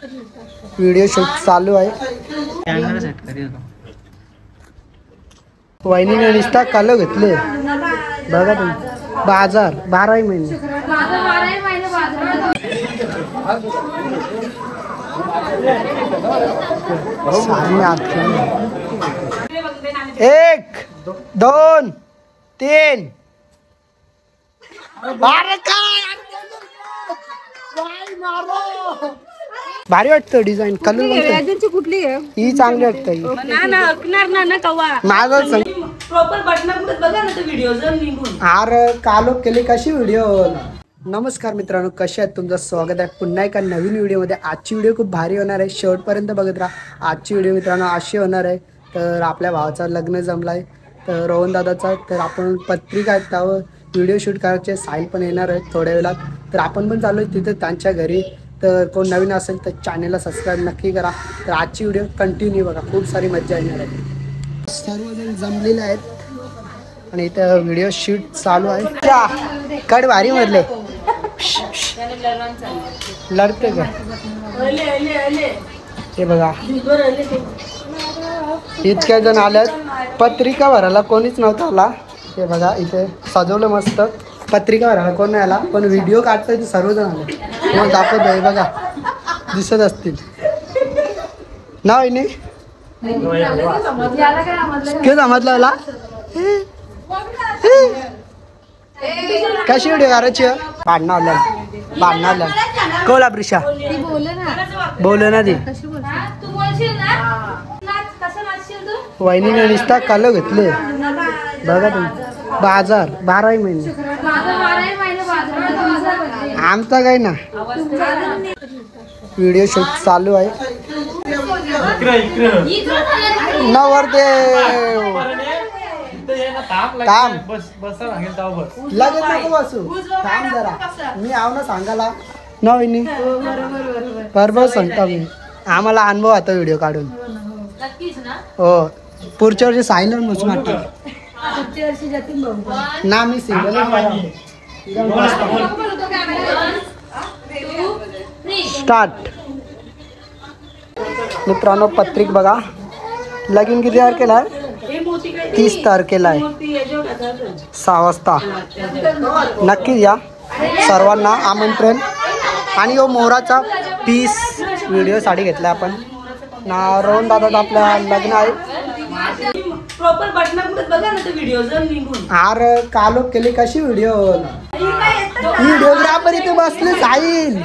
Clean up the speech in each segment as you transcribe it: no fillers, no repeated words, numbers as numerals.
Video shoot चालू आहे. Camera set करूया. वहिनीने नुसता कालो घेतले बघा तुम्ही. बाजार 12 महिने. एक 2 3 भारी वाटतं डिझाईन. कलर कुठली आहे ही चांगली वाटतं. अरे कालो केली कशी व्हिडिओ. नमस्कार मित्रांनो, कसे आहेत? तुमचं स्वागत आहे पुन्हा एका नवीन व्हिडिओमध्ये. आजची व्हिडिओ खूप भारी होणार आहे, शेवटपर्यंत बघत राहा. आजची व्हिडिओ मित्रांनो अशी होणार आहे, तर आपल्या भावाचं लग्न जमलं आहे, तर रोहन दादाचा. तर आपण पत्रिका आहेत त्यावर व्हिडिओ शूट करायचे. साहिल पण येणार आहे थोड्या वेळात, तर आपण पण चालू आहे तिथे त्यांच्या घरी. तर कोण नवीन असेल तर चॅनलला सबस्क्राईब नक्की करा. तर आजची व्हिडिओ कंटिन्यू बघा, खूप सारी मजा येणार आहे. सर्वजण जमलेले आहेत आणि इथं व्हिडिओ शूट चालू आहे. कड भारी मधले लढते का ते बघा. इतक्या जण आल्यात. पत्रिका भरायला कोणीच नव्हता आला. ते बघा इथे सजवलं मस्त. पत्रिका भरायला कोण नाही आला, पण व्हिडिओ काढतोय ते सर्वजण आले. मग दाखवत आहे बघा, दिसत असतील ना. वहिनी काय समजलं कशी व्हिडिओ करायची. भांडणं आल्या कोला प्रिशा बोल ना ती. वहिनीने नुसता कालो घेतले बघा तुम्ही. बाजार 12 महिने. आमचा काय ना. व्हिडिओ शूट चालू आहे. नवरदेव काम लगेच नको बसू, थांब जरा. मी आव ना सांगायला ना वहिनी. बरोबर सांगता मी. आम्हाला अनुभव आता व्हिडिओ काढून. हो पुढच्या वर्षी सायनर मुच मागतो ना. मी सिंगल स्टार्ट. मित्रांनो पत्रिक बघा. लगीन किती तारखेला आहे? 30 तारखेला आहे 6 वाजता. नक्की या, सर्वांना आमंत्रण. आणि यो मोराचा पीस व्हिडिओसाठी घेतला आपण ना. रोहन दादा आपल्या लग्न आहे. अरे कालो केली कशी व्हिडिओ. व्हिडिओग्राफर इथे बसले साहिल.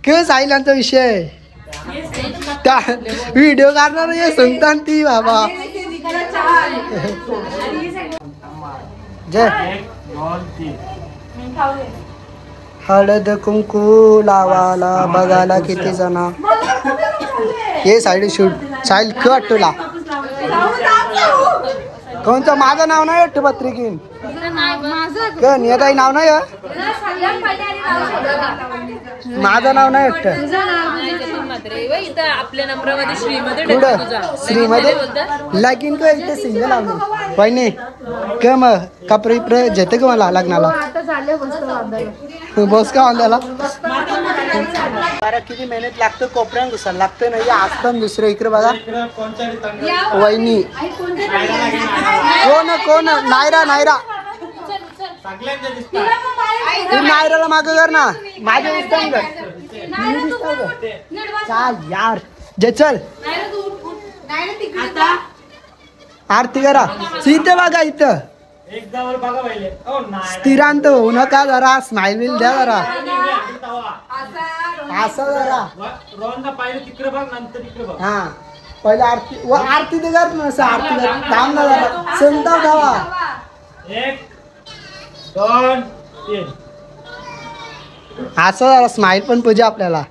के साहिलांचा विषय त्या व्हिडिओ काढणार हे सांगता ती बाबा. जय हळद कुंकू लावाला बघायला किती जण. हे साईड शूट साहिल कट तुला कोणतं. माझं नाव नाही वाटतं पत्रिकेन. नेताई नाव नाही. माझं नाव नाही वाटतं. श्रीमध्ये लगीन का इथे सिंगल आलो पहिने का. मग कपडे इपडे जेते का मला लग्नाला बस का बांधायला. किती मेहनत लागतं. कोपऱ्यात घुसायला लागतं नाही. असतं दुसरं इकडे बघा. वहिनी कोण नायरा नायराला माग कर ना. माझे चाल यार जे चल आरती करा. इथं बघा इथं स्थिरांत होऊ नका. जरा स्माइल बिल द्या जरा. असं जरा हा पहिला आरती आरती ते कर ना. आरती कर थांब ना जरा. संताव गावा 1 2 3. असं जरा स्माइल पण पूजा आपल्याला.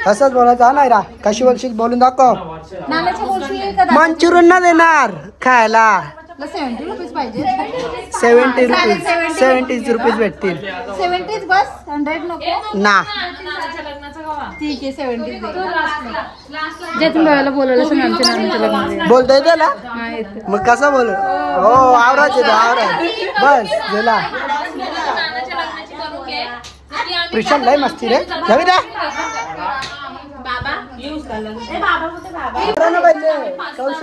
असंच बोलायचं नाही रा. कशी बोलशील बोलून दाखव. मंचुरियन ना देणार खायला. 70 रुपीज पाहिजे. 70 रुपीज भेटतील. 70 बस 100 नको ना. ठीक आहे 70 जे तुम्ही भावाला बोलायला सांग. आमच्या नानाच्या लग्नाला बोलता येते ना. मग कसं बोल. हो आवराच आवराच बस गेला. प्रिशा लय मस्ती रे जाऊ दे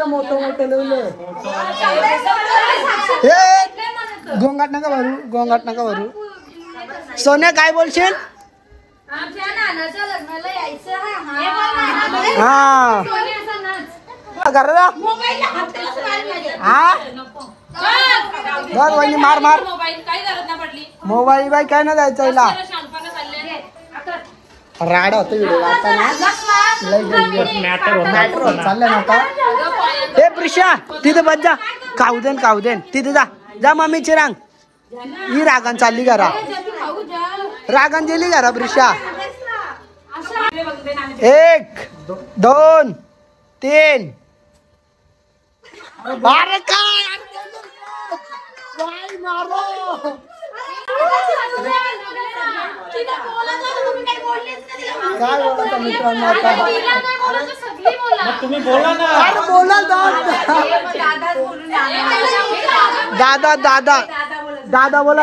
मोठं मोठं लिहिले गोंगाट नका भरू सोन्या काय बोलशील हा घराला हा बस वहिनी मार मोबाईल बाई काय ना जायचं हिला राडा होतो व्हिडिओ आता ना चाललंय ना आता हे प्रिशा तिथे बस जा खाऊ देन तिथे जा मम्मीची रांग ही रागान चालली घरा रागान गेली घरा प्रिशा 1 2 3 अरे काय मित्रांनो तुम्ही बोला ना अरे बोला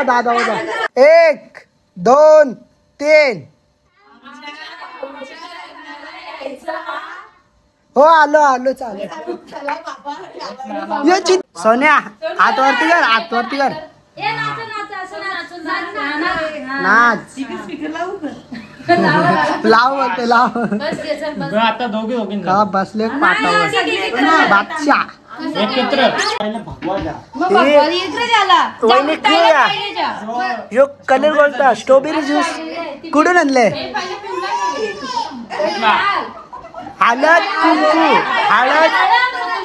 दादा बोला 1 2 3 हो आलो चालेल सोन्या हातवरती कर नाच लाव आता दोघे का बसले पाटावर बादशाह यो कलर बोलता स्ट्रॉबेरी ज्यूस कुठून आणले हळद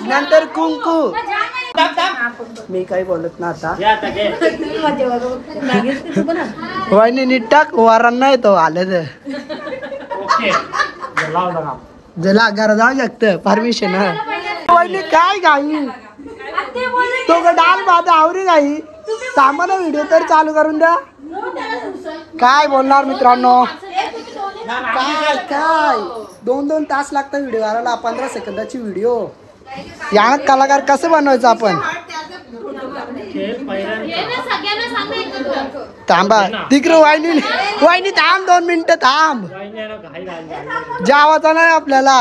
नंतर कुंकू मी काही बोलत ना आता वहिनी नीट टाक वारण नाही तो आलं जला घरा जाऊ शकत परमिशन वहिनी काय गाई तो डाल माझा आवरी गाई सामान व्हिडिओ तर चालू करून द्या काय बोलणार मित्रांनो काय 2 तास लागतात व्हिडिओ करायला 15 सेकंदाची व्हिडिओ या कलाकार कसं बनवायचं आपण थांबा तिकडे वाहिनी थांब 2 मिनिटं थांब जावाचा नाही आपल्याला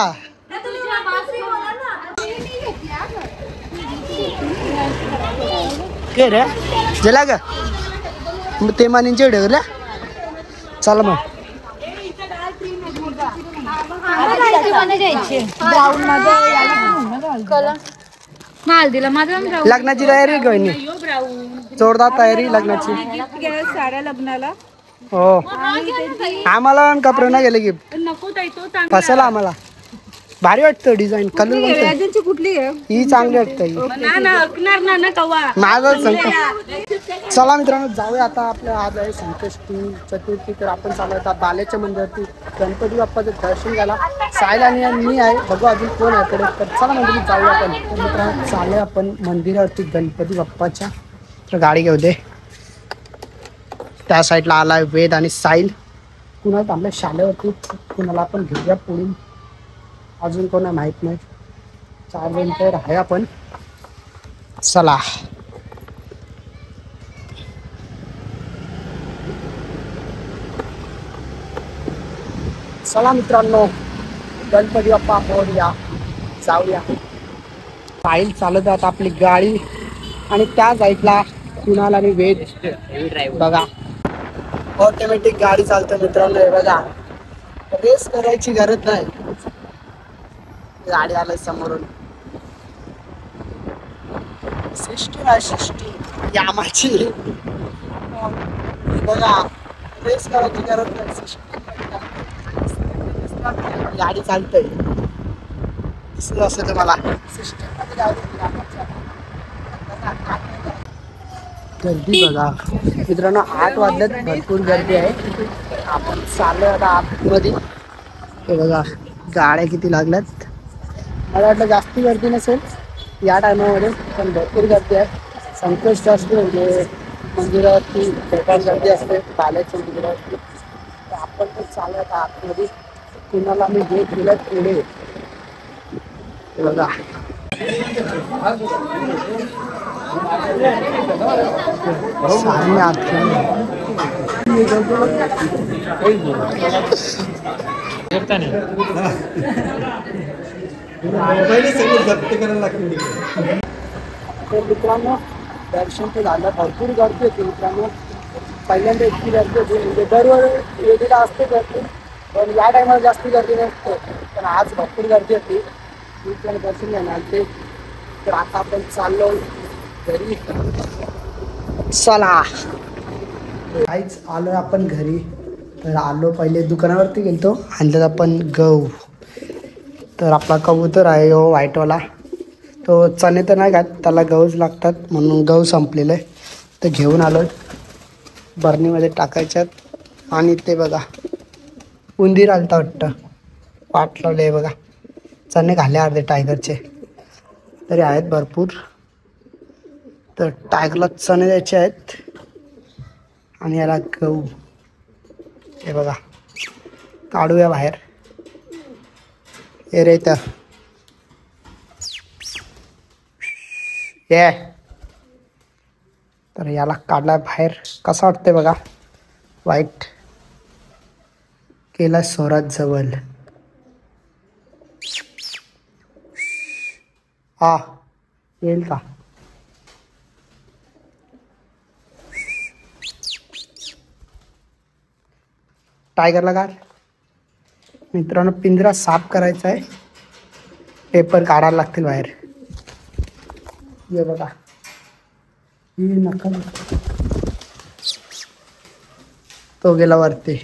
काय रे गेला ग ते मानींचे व्हिडिओ करल्या चला मग मालदीला माझा लग्नाची तयारी घेऊन जोरदार तयारी लग्नाची साड्या लग्नाला हो आम्हाला कपडे नाही गेले गिफ्ट फसला आम्हाला भारी वाटतं डिझाईन कलर कुठली आहे ही चांगली वाटतं माझं चला मित्रांनो जाऊया आता आपल्या आज आहे संकष्टी चतुर्थी तर आपण चालू आता बालेच्या मंदिरावरती गणपती बाप्पाचं दर्शन घ्यायला साहिल आणि मी आहे बघू अजून कोण आहे कडे तर चला मंदिरात जाऊया आपण तर मित्रांनो चालूया आपण मंदिरावरती गणपती बाप्पाच्या तर गाडी घेऊ दे त्या साईडला आला वेद आणि साहिल कुणाला आपल्या शाळेवरती कुणाला आपण घेऊया पुढील अजून कोणा माहित नाही 4 जण तर आहे आपण चला चला मित्रांनो गणपती बाप्पा मोरया जाऊया साहिल चालत आता आपली गाडी आणि त्या साईडला कुणाल आणि वेद बघा ऑटोमॅटिक गाडी चालते मित्रांनो हे बघा रेस करायची गरज नाही गाडी आलं समोरून सिस्टी यामाची बघा रेस करायची गरज नाही गाडी चालतंय दिसलं असं तुम्हाला गर्दी बघा मित्रांनो 8 वाजल्यात भरपूर गर्दी आहे आपण चाललोय आता आतमध्ये हे बघा गाड्या किती लागल्यात मला वाटलं जास्ती गर्दी नसेल या टायमामध्ये पण भरपूर गर्दी आहे संकष्टी असते म्हणजे मंदिरावरती बेकार गर्दी असते बालाच्या मंदिरावरती तर आपण पण चालू आता आतमध्ये कुणाला मी गेट दिलं पुढे बघा सामने आत मित्रांनो दर्शन ते झालं, भरपूर गर्दी होती मित्रांनो. पहिल्यांदा इतकी गर्दी होती, म्हणजे दरवेळी वेगळीला असते गर्दी, पण या टायमाला जास्त गर्दी नसते. पण आज भरपूर गर्दी होती, मित्रांनो दर्शन घेणार ते. तर आता आपण चाललो घरी. चला काहीच आलो आपण घरी. तर आलो पहिले दुकानावरती गेलतो, आणलं आपण गहू. तर आपला कबूतर आहे हो व्हाईटवाला, तो चणे तर नाही खात, त्याला गहूच लागतात, म्हणून गहू संपलेलं आहे. तर घेऊन आलो, बरणीमध्ये टाकायच्यात. आणि ते बघा उंदीर आलता वाटतं, वाट लावले आहे बघा. चणे खाल्ले अर्धे टायगरचे, तरी आहेत भरपूर. तर टायगरला चणे द्यायचे आहेत आणि याला गहू. हे बघा काढूया बाहेर. हे रे तर ये. तर याला काढला बाहेर. कसा वाटतंय बघा, वाईट केला स्वराज जवळ. हा येईल का? टायगरला काढ. मित्रांनो पिंजरा साफ करायचा आहे, पेपर काढायला लागतील बाहेर. ये बघा ही नका, तो गेला वरती.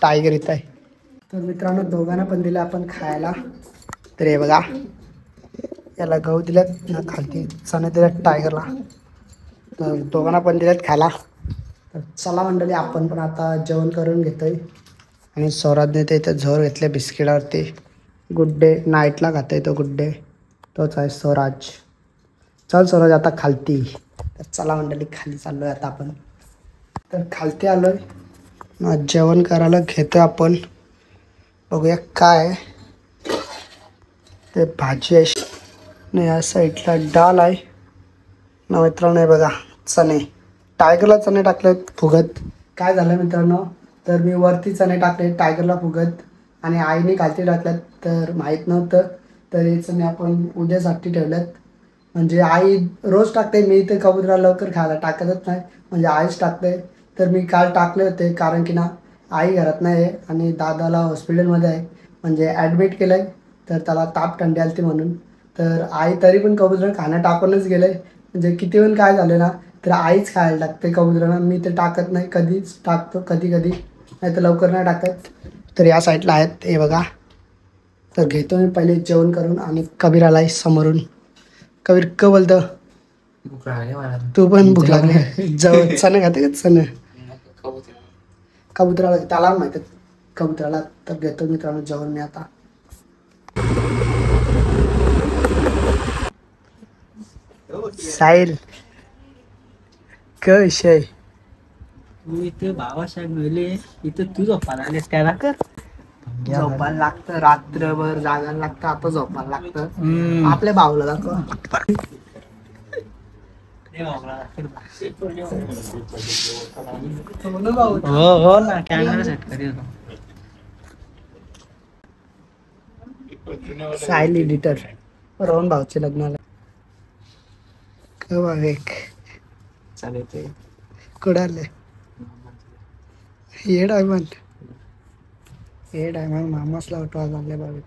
टायगर इथं आहे. तर मित्रांनो दोघांना पण दिलं आपण खायला. तर हे बघा याला गहू दिल्यात ना, खालती चणे दिल्यात टायगरला. तर दोघांना पण दिल्यात खायला. तर चला मंडळी आपण पण आता जेवण करून घेतोय. आणि स्वराजने ते इथं झोर घेतले बिस्किटावरती. गुड डे नाईटला खातोय तो गुड डे, तोच आहे स्वराज. चल स्वराज आता खालती. तर चला मंडळी खाली चाललोय आता आपण. तर खालती आलोय, जेवण करायला घेतोय आपण. बघूया काय ते. भाजी आहे नाही, या साईडला डाळ आहे ना मित्रांनो. हे बघा चणे, टायगरला चणे टाकले फुगत. काय झालं मित्रांनो, तर मी वरती चणे टाकले टायगरला फुगत, आणि आईने खालती टाकल्यात. तर माहीत नव्हतं, तर हे चणे आपण उद्यासाठी ठेवल्यात. म्हणजे आई रोज टाकते, मी ते कबुतराला लवकर खायला टाकतच नाही, म्हणजे आईच टाकते. तर मी काल टाकले होते, कारण की ना आई घरात नाही आहे आणि दादाला हॉस्पिटलमध्ये आहे, म्हणजे ॲडमिट केलं आहे. तर त्याला ताप थंडी आली म्हणून. तर आई तरी पण कबुतराला खाणं टाकूनच गेलं आहे. म्हणजे किती पण काय झालं ना, तर आईच खायला टाकते कबुतरांना. मी तर टाकत नाही, कधीच टाकतो कधी कधी, नाही तर लवकर नाही टाकत. तर या साईडला आहेत हे बघा. तर घेतो मी पहिले जेवण करून, आणि कबीर आलाय समोरून. कबीर क बोलतं, तू पण भूक लागली. जवळ चणे खाते का चणे? कबुतराला त्याला माहिती कबुतराला. तर घेतो मित्रांनो जेवण मी आता. साहिल काय विषय? तू इथे भावाशाक मिळले, इथं तू झोपायला आलेस त्याला कर. झोपायला लागतं, रात्रभर जागायला लागतं. आता झोपायला लागतं. आपल्या भाऊला दाखव. हो ना, कॅमेरा सेट करी. साहिल एडिटर रोहन भाऊचे लग्नाला. एक चालेल ते कुडाले हे डायमंड, हे डायमंड मामासला उठवा झाले बाबा.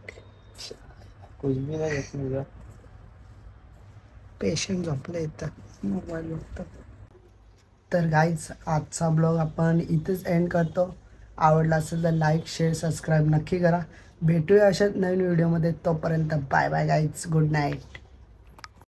पेशंट झोपले इथं मोबाईल बघतो. तर गाईज आजचा ब्लॉग आपण इथेच एंड करतो. आवडला असेल तर लाईक शेअर सबस्क्राईब नक्की करा. भेटूया अशाच नवीन व्हिडिओमध्ये. तोपर्यंत bye bye guys, good night.